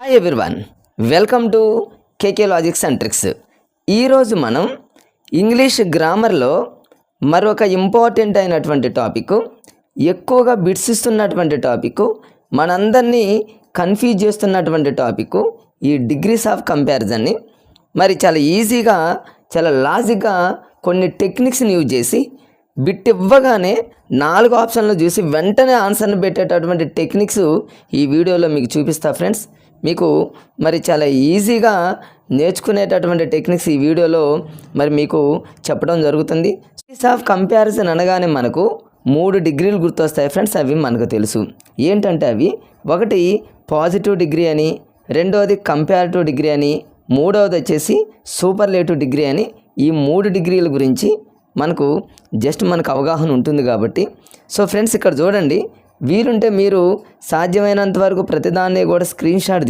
Hi everyone, welcome to KK logics and tricks. ఈరోజు మనం English గ్రామర్లో మరొక ఇంపార్టెంట్ అయినటువంటి టాపిక్, ఎక్కువగా బిట్స్ ఇస్తున్నటువంటి టాపిక్, మనందరినీ కన్ఫ్యూజ్ చేస్తున్నటువంటి టాపిక్, ఈ డిగ్రీస్ ఆఫ్ కంపారిజన్ని మరి చాలా ఈజీగా, చాలా లాజిక్గా కొన్ని టెక్నిక్స్ని యూజ్ చేసి బిట్ ఇవ్వగానే 4 ఆప్షన్లు చూసి వెంటనే ఆన్సర్ని పెట్టేటటువంటి టెక్నిక్స్ ఈ వీడియోలో మీకు చూపిస్తా ఫ్రెండ్స్. మీకు మరి చాలా ఈజీగా నేర్చుకునేటటువంటి టెక్నిక్స్ ఈ వీడియోలో మరి మీకు చెప్పడం జరుగుతుంది. డిగ్రీస్ ఆఫ్ కంపారిజన్ అనగానే మనకు 3 డిగ్రీలు గుర్తొస్తాయి ఫ్రెండ్స్. అవి మనకు తెలుసు. ఏంటంటే అవి, ఒకటి పాజిటివ్ డిగ్రీ అని, రెండవది కంపారిటివ్ డిగ్రీ అని, మూడవది వచ్చేసి సూపర్లేటివ్ డిగ్రీ అని. ఈ 3 డిగ్రీల గురించి మనకు అవగాహన ఉంటుంది కాబట్టి. సో ఫ్రెండ్స్, ఇక్కడ చూడండి, వీలుంటే మీరు సాధ్యమైనంత వరకు ప్రతిదాన్ని కూడా స్క్రీన్ షాట్